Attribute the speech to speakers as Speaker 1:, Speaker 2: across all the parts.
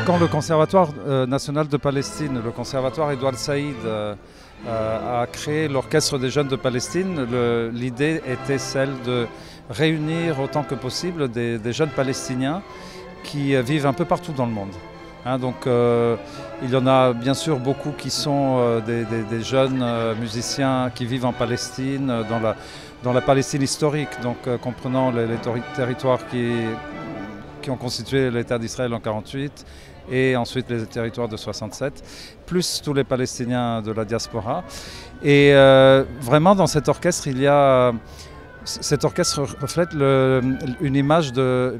Speaker 1: Quand le Conservatoire national de Palestine, le Conservatoire Edouard Saïd, a créé l'Orchestre des jeunes de Palestine, l'idée était celle de réunir autant que possible des jeunes Palestiniens qui vivent un peu partout dans le monde. Donc il y en a bien sûr beaucoup qui sont des jeunes musiciens qui vivent en Palestine, dans la Palestine historique, donc comprenant les territoires qui ont constitué l'État d'Israël en 1948 et ensuite les territoires de 1967, plus tous les Palestiniens de la diaspora. Et vraiment dans cet orchestre, cet orchestre reflète une image de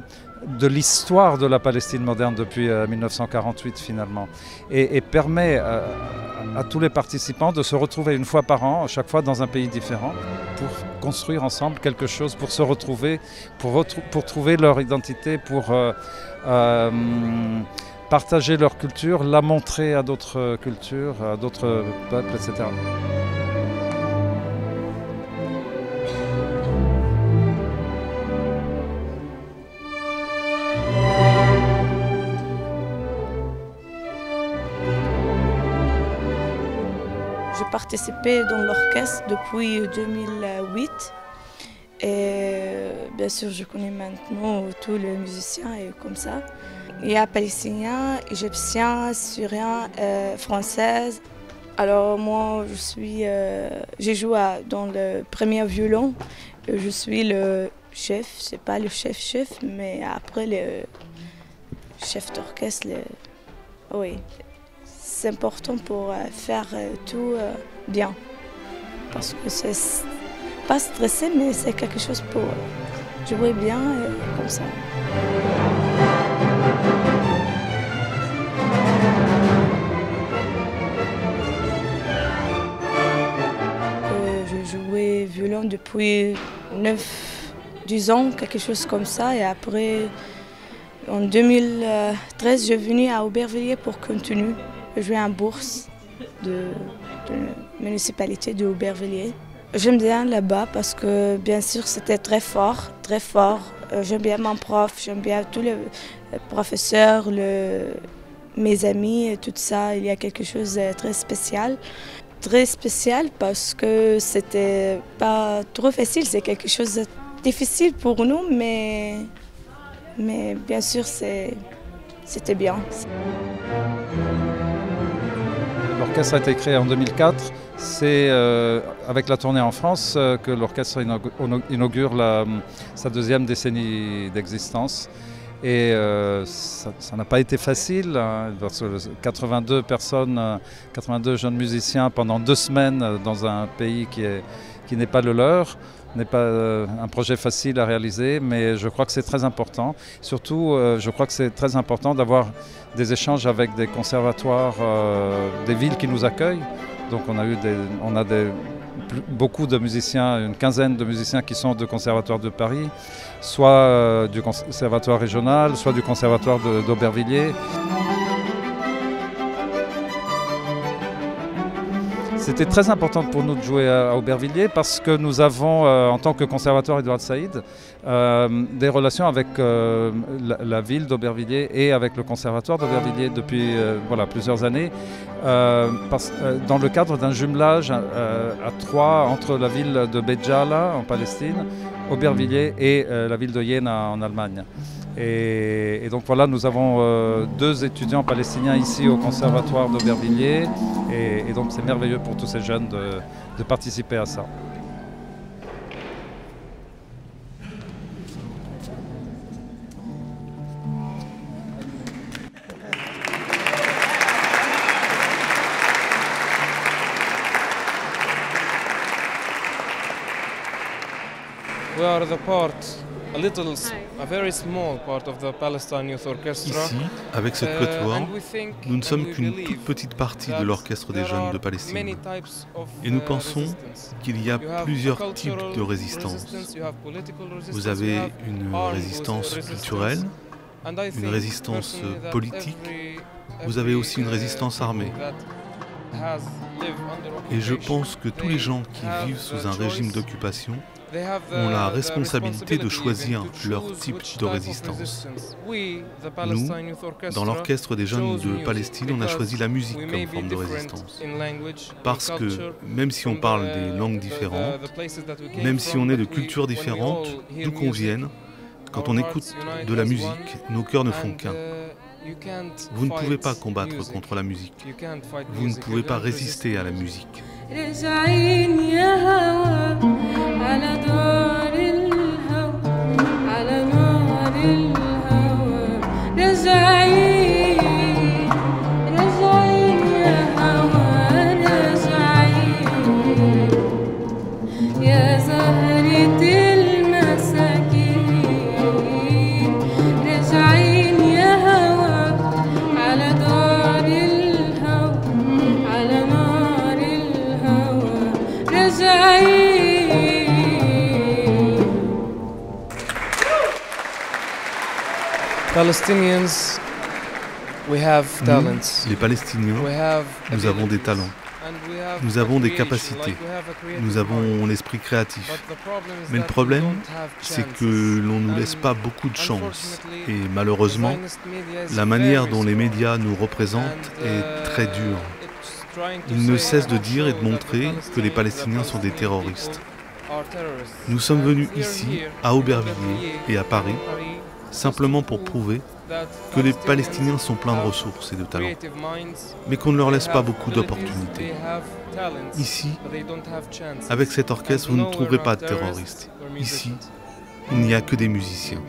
Speaker 1: l'histoire de la Palestine moderne depuis 1948 finalement, et permet à tous les participants de se retrouver une fois par an, à chaque fois dans un pays différent, pour construire ensemble quelque chose, pour se retrouver, pour trouver leur identité, pour partager leur culture, la montrer à d'autres cultures, à d'autres peuples, etc.
Speaker 2: J'ai participé dans l'orchestre depuis 2008 et bien sûr je connais maintenant tous les musiciens et comme ça. Il y a palestiniens, égyptiens, syriens, françaises. Alors moi j'ai joué dans le premier violon. Je suis le chef, c'est pas le chef, mais après le chef d'orchestre. Oui. C'est important pour faire tout bien. Parce que c'est pas stressé, mais c'est quelque chose pour jouer bien comme ça. Je jouais violon depuis 9-10 ans, quelque chose comme ça. Et après, en 2013, je suis venue à Aubervilliers pour continuer. Je jouais en bourse de la municipalité de Aubervilliers. J'aime bien là-bas parce que bien sûr c'était très fort, très fort. J'aime bien mon prof, j'aime bien tous les professeurs, mes amis et tout ça. Il y a quelque chose de très spécial. Très spécial parce que c'était pas trop facile, c'est quelque chose de difficile pour nous, mais bien sûr c'était bien.
Speaker 1: L'orchestre a été créé en 2004. C'est avec la tournée en France que l'orchestre inaugure sa deuxième décennie d'existence. Et ça n'a pas été facile, parce que 82 personnes, 82 jeunes musiciens pendant 2 semaines dans un pays qui n'est pas le leur, n'est pas un projet facile à réaliser, mais je crois que c'est très important. Surtout, je crois que c'est très important d'avoir des échanges avec des conservatoires des villes qui nous accueillent. Donc on a beaucoup de musiciens, une quinzaine de musiciens qui sont de conservatoire de Paris, soit du conservatoire régional, soit du conservatoire d'Aubervilliers. C'était très important pour nous de jouer à Aubervilliers parce que nous avons, en tant que conservatoire Edouard Saïd, des relations avec la ville d'Aubervilliers et avec le conservatoire d'Aubervilliers depuis plusieurs années, dans le cadre d'un jumelage à 3 entre la ville de Béjala en Palestine, Aubervilliers et la ville de Jena en Allemagne. Et donc voilà, nous avons 2 étudiants palestiniens ici au conservatoire d'Aubervilliers et donc c'est merveilleux pour tous ces jeunes de participer à ça.
Speaker 3: We are the part Ici, avec cette quatuor, nous ne sommes qu'une toute petite partie de l'orchestre des jeunes de Palestine. Et nous pensons qu'il y a plusieurs types de résistance. Vous avez une résistance culturelle, une résistance politique, vous avez aussi une résistance armée. Et je pense que tous les gens qui vivent sous un régime d'occupation ont la responsabilité de choisir leur type de résistance. Nous, dans l'orchestre des jeunes de Palestine, on a choisi la musique comme forme de résistance. Parce que même si on parle des langues différentes, même si on est de cultures différentes, d'où qu'on vienne, quand on écoute de la musique, nos cœurs ne font qu'un. Vous ne pouvez pas combattre contre la musique. Vous ne pouvez pas résister à la musique. Nous, les Palestiniens, nous avons des talents, nous avons des capacités, nous avons l'esprit créatif. Mais le problème, c'est que l'on ne nous laisse pas beaucoup de chance. Et malheureusement, la manière dont les médias nous représentent est très dure. Ils ne cessent de dire et de montrer que les Palestiniens sont des terroristes. Nous sommes venus ici, à Aubervilliers et à Paris, simplement pour prouver que les Palestiniens sont pleins de ressources et de talents, mais qu'on ne leur laisse pas beaucoup d'opportunités. Ici, avec cet orchestre, vous ne trouverez pas de terroristes. Ici, il n'y a que des musiciens.